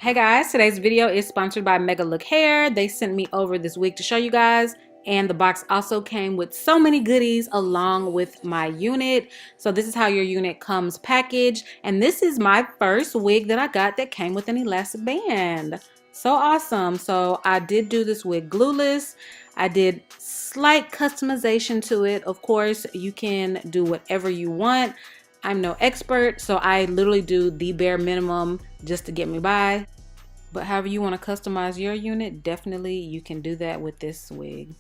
Hey guys, today's video is sponsored by MegaLook Hair. They sent me over this wig to show you guys, and the box also came with so many goodies along with my unit. So this is how your unit comes packaged, and this is my first wig that I got that came with an elastic band. So awesome. So I did do this wig glueless. I did slight customization to it. Of course, you can do whatever you want. I'm no expert, so I literally do the bare minimum just to get me by. But however you want to customize your unit, definitely you can do that with this wig.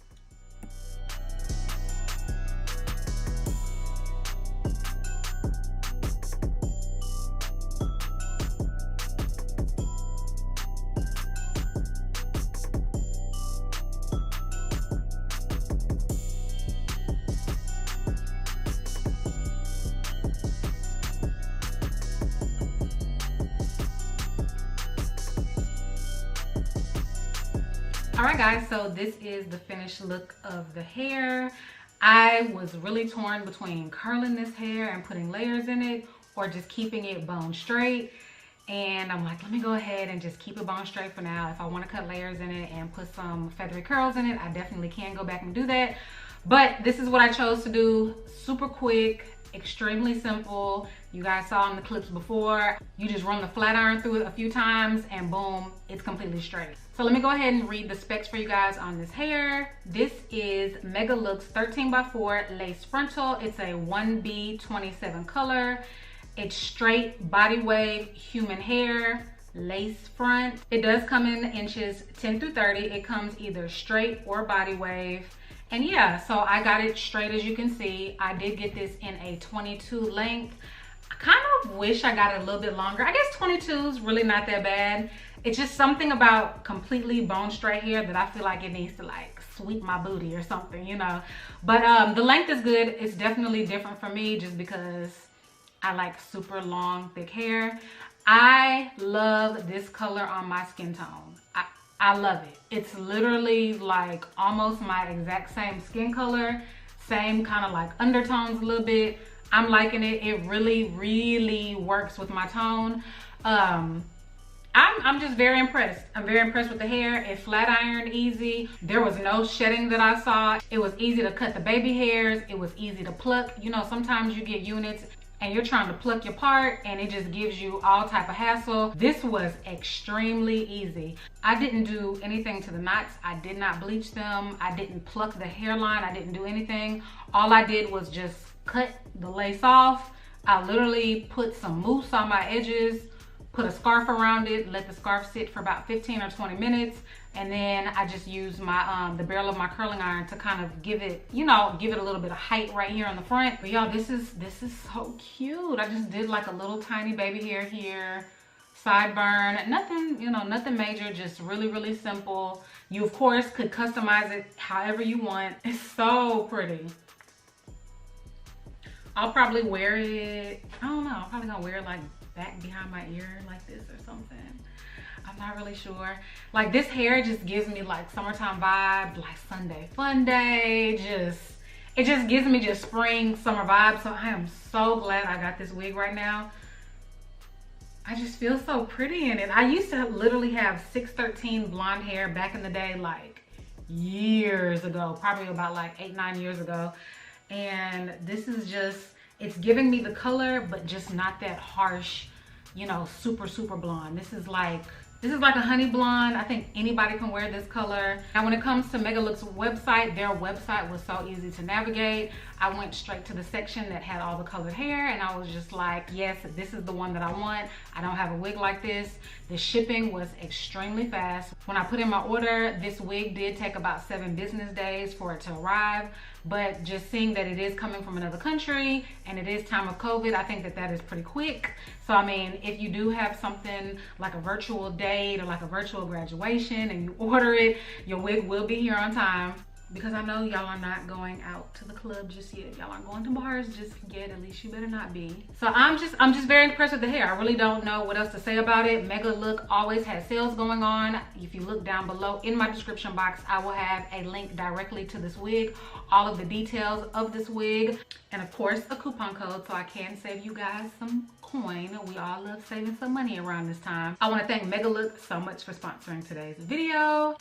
Alright guys, so this is the finished look of the hair. I was really torn between curling this hair and putting layers in it or just keeping it bone straight. And I'm like, let me go ahead and just keep it bone straight for now. If I want to cut layers in it and put some feathery curls in it, I definitely can go back and do that. But this is what I chose to do. Super quick, extremely simple. You guys saw in the clips before, you just run the flat iron through it a few times and boom, it's completely straight. So let me go ahead and read the specs for you guys on this hair. This is MegaLook's 13x4 lace frontal. It's a 1B27 color. It's straight body wave human hair, lace front. It does come in inches 10 through 30. It comes either straight or body wave. And yeah, so I got it straight, as you can see. I did get this in a 22 length. I kind of wish I got it a little bit longer. I guess 22 is really not that bad. It's just something about completely bone straight hair that I feel like it needs to like sweep my booty or something, you know. But the length is good. It's definitely different for me just because I like super long, thick hair. I love this color on my skin tone. I love it. It's literally like almost my exact same skin color, same kind of like undertones a little bit. I'm liking it. It really, really works with my tone. I'm just very impressed. I'm very impressed with the hair. It flat ironed easy. There was no shedding that I saw. It was easy to cut the baby hairs. It was easy to pluck. You know, sometimes you get units and you're trying to pluck your part and it just gives you all type of hassle. This was extremely easy. I didn't do anything to the knots. I did not bleach them. I didn't pluck the hairline. I didn't do anything. All I did was just cut the lace off. I literally put some mousse on my edges, put a scarf around it, let the scarf sit for about 15 or 20 minutes. And then I just used my the barrel of my curling iron to kind of give it, you know, give it a little bit of height right here on the front. But y'all, this is so cute. I just did like a little tiny baby hair here, sideburn, nothing, you know, nothing major, just really, really simple. You of course could customize it however you want. It's so pretty. I'll probably wear it, I don't know, I'm probably gonna wear it like back behind my ear like this or something. I'm not really sure. Like this hair just gives me like summertime vibes, like Sunday fun day. It just gives me just spring, summer vibes. So I am so glad I got this wig right now. I just feel so pretty in it. I used to literally have 613 blonde hair back in the day, like years ago, probably about like 8-9 years ago. And this is just, it's giving me the color, but just not that harsh, you know, super blonde. This is like a honey blonde. I think anybody can wear this color. Now when it comes to MegaLook's website, their website was so easy to navigate. I went straight to the section that had all the colored hair and I was just like, yes, this is the one that I want. I don't have a wig like this. The shipping was extremely fast. When I put in my order, this wig did take about 7 business days for it to arrive. But just seeing that it is coming from another country and it is time of COVID, I think that that is pretty quick. So I mean, if you do have something like a virtual date or like a virtual graduation and you order it, your wig will be here on time. because I know y'all are not going out to the club just yet. Y'all aren't going to bars just yet. At least you better not be. So I'm just very impressed with the hair. I really don't know what else to say about it. MegaLook always has sales going on. If you look down below in my description box, I will have a link directly to this wig, all of the details of this wig, and of course a coupon code so I can save you guys some coin. We all love saving some money around this time. I want to thank MegaLook so much for sponsoring today's video.